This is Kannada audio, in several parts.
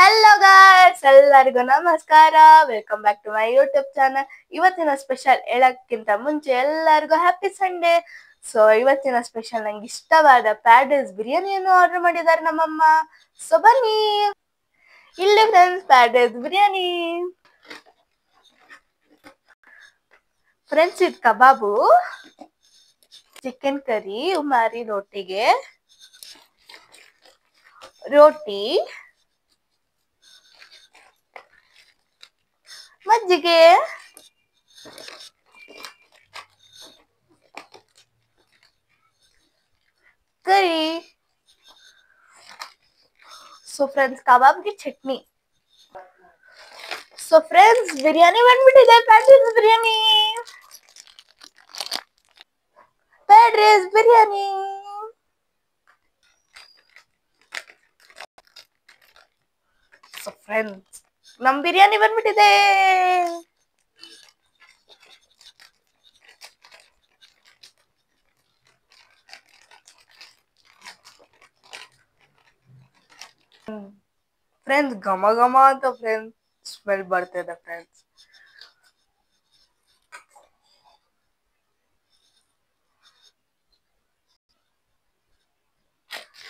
ಹಲೋ ಗಾಯ್ಸ್, ಎಲ್ಲರಿಗೂ ನಮಸ್ಕಾರ. Welcome back to my YouTube channel. ಇವತ್ತಿನ ಸ್ಪೆಷಲ್ ಹೇಳಕ್ಕಿಂತ ಮುಂಚೆ ಎಲ್ಲರಿಗೂ ಹ್ಯಾಪಿ ಸಂಡೇ. ಸೊ ಇವತ್ತಿನ ಸ್ಪೆಷಲ್ ನಂಗೆ ಇಷ್ಟವಾದ ಫ್ರೈಡ್ ರೈಸ್ ಬಿರಿಯಾನಿಯನ್ನು ಆರ್ಡರ್ ಮಾಡಿದ್ದಾರೆ ನಮ್ಮಮ್ಮ. ಸೊ ಬನ್ನಿ ಇಲ್ಲಿ friends, fried rice biryani. Friends, ಇದು ಕಬಾಬು, ಚಿಕನ್ ಕರಿ, ಉಮಾರಿ ರೋಟಿಗೆ ರೋಟಿ, ಮಜ್ಜಿಗೆ, ಕರಿ. ಸೊ ಫ್ರೆಂಡ್ಸ್, ಕಬಾಬ್ಗೆ ಚಟ್ನಿ. ಸೊ ಫ್ರೆಂಡ್ಸ್, ಬಿರಿಯಾನಿ ಬಂದ್ಬಿಟ್ಟಿದೆ. Fried rice biryani, fried rice biryani. So friends, ನಮ್ ಬಿರಿಯಾನಿ ಬಂದ್ಬಿಟ್ಟಿದೆ. ಫ್ರೆಂಡ್ಸ್, ಘಮ ಘಮ ಅಂತ ಫ್ರೆಂಡ್ಸ್ ಸ್ಮೆಲ್ ಬರ್ತಿದೆ ಫ್ರೆಂಡ್ಸ್.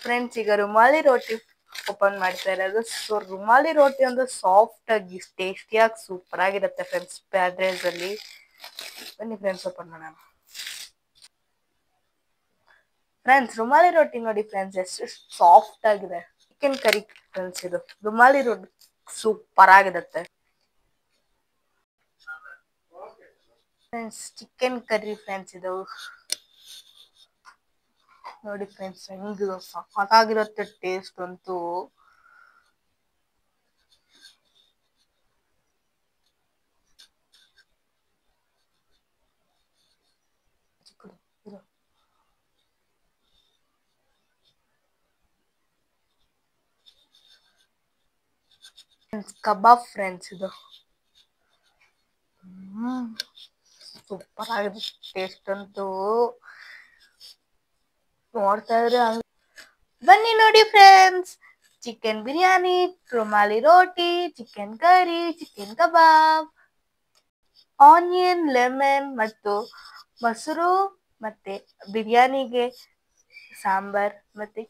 ಫ್ರೆಂಡ್ಸ್, ಈಗ ರುಮಾಲಿ ರೋಟಿ ಓಪನ್ ಮಾಡ್ತಾ ಇರೋದು. ಸೊ ರುಮಾಲಿ ರೋಟಿ ಒಂದು ಸಾಫ್ಟ್ ಆಗಿ ಟೇಸ್ಟಿಯಾಗಿ ಸೂಪರ್ ಆಗಿರುತ್ತೆ ಫ್ರೆಂಡ್ಸ್ ಫ್ರೈಡ್ ರೈಸ್ ಅಲ್ಲಿ. ಬನ್ನಿ ಫ್ರೆಂಡ್ಸ್, ಓಪನ್ ಮಾಡೋಣ. ಫ್ರೆಂಡ್ಸ್, ರುಮಾಲಿ ರೋಟಿ ನೋಡಿ ಫ್ರೆಂಡ್ಸ್, ಎಷ್ಟು ಸಾಫ್ಟ್ ಆಗಿದೆ. ಚಿಕನ್ ಕರಿ ಫ್ರೆಂಡ್ಸ್, ಇದು ರುಮಾಲಿ ರೋಟಿ ಸೂಪರ್ ಆಗಿರುತ್ತೆ ಫ್ರೆಂಡ್ಸ್. ಚಿಕನ್ ಕರಿ ಫ್ರೆಂಡ್ಸ್, ಇದು ನೋಡಿ ಫ್ರೆಂಡ್ಸ್, ಹೆಂಗಿದು ಸಖತ್ತಾಗಿರುತ್ತೆ ಟೇಸ್ಟ್ ಅಂತೂ. ಕಬಾಬ್ ಫ್ರೆಂಡ್ಸ್, ಇದು ಸೂಪರ್ ಆಗಿದೆ ಟೇಸ್ಟ್ ಅಂತೂ. ನೋಡ್ತಾ ಇದ್ರೆ ಬನ್ನಿ ನೋಡಿ ಫ್ರೆಂಡ್ಸ್, ಚಿಕನ್ ಬಿರಿಯಾನಿ, ರುಮಾಲಿ ರೋಟಿ, ಚಿಕನ್ ಕರಿ, ಚಿಕನ್ ಕಬಾಬ್, ಆನಿಯನ್, ಲೆಮನ್ ಮತ್ತು ಮೊಸರು, ಮತ್ತೆ ಬಿರಿಯಾನಿಗೆ ಸಾಂಬಾರ್, ಮತ್ತೆ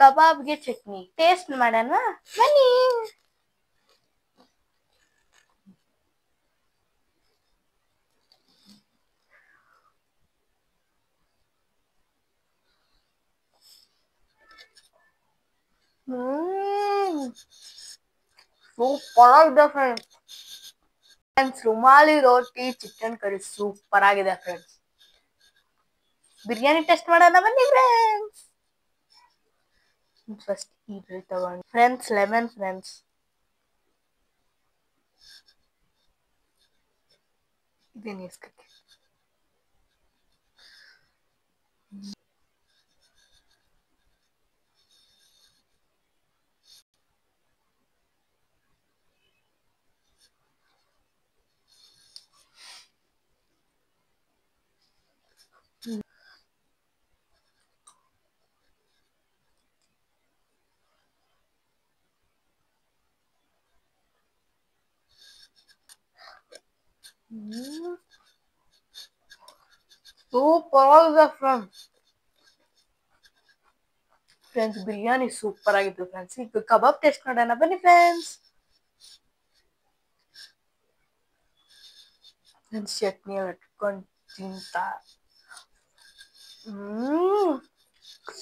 ಕಬಾಬ್ಗೆ ಚಟ್ನಿ. ಟೇಸ್ಟ್ ಮಾಡೋಣ ಬನ್ನಿ. ಸೂಪರ್ ಆಗಿದೆ ಫ್ರೆಂಡ್ಸ್. ರುಮಾಲಿ ರೋಟಿ, ಚಿಕನ್ ಕರಿ ಸೂಪರ್ ಆಗಿದೆ ಫ್ರೆಂಡ್ಸ್. ಬಿರಿಯಾನಿ ಟೆಸ್ಟ್ ಮಾಡೋಣ ಬನ್ನಿ ಫ್ರೆಂಡ್ಸ್. ಫಸ್ಟ್ ಈರುಳ್ಳಿ ತಗೊಂಡು ಫ್ರೆಂಡ್ಸ್, ಲೆಮನ್ ಫ್ರೆಂಡ್ಸ್, ಇದೇನು ಇಸ್ಕಕ್ಕೆ. ಸೂಪರ್ ಆಗಿದೆ ಫ್ರೆಂಡ್ಸ್. ಬಿರಿಯಾನಿ ಸೂಪರ್ ಆಗಿತ್ತು ಫ್ರೆಂಡ್ಸ್. ಈಗ ಕಬಾಬ್ ಟೇಸ್ಟ್ ಮಾಡೋಣ ಬನ್ನಿ ಫ್ರೆಂಡ್ಸ್. ಚಟ್ನಿ ಇಟ್ಕೊಂಡು ತಿಂತ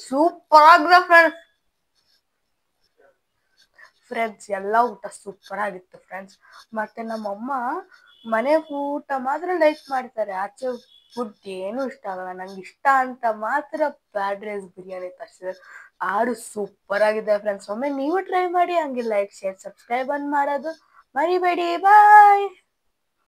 ಸೂಪರ್ ಆಗಿದೆ ಫ್ರೆಂಡ್ಸ್. ಫ್ರೆಂಡ್ಸ್, ಎಲ್ಲ ಊಟ ಸೂಪರ್ ಆಗಿತ್ತು ಫ್ರೆಂಡ್ಸ್. ಮತ್ತೆ ನಮ್ಮಮ್ಮ ಮನೆ ಊಟ ಮಾತ್ರ ಲೈಕ್ ಮಾಡ್ತಾರೆ, ಆಚೆ ಫುಡ್ ಏನು ಇಷ್ಟ ಆಗಲ್ಲ. ನಂಗೆ ಇಷ್ಟ ಅಂತ ಮಾತ್ರ ಫ್ರೈಡ್ ರೈಸ್ ಬಿರಿಯಾನಿ ತರಿಸಿದ್ರೆ ಆರು ಸೂಪರ್ ಆಗಿದೆ ಫ್ರೆಂಡ್ಸ್. ಒಮ್ಮೆ ನೀವು ಟ್ರೈ ಮಾಡಿ. ಹಂಗೆ ಲೈಕ್, ಶೇರ್, ಸಬ್ಸ್ಕ್ರೈಬ್ ಮಾಡೋದು ಮರಿಬೇಡಿ. ಬಾಯ್.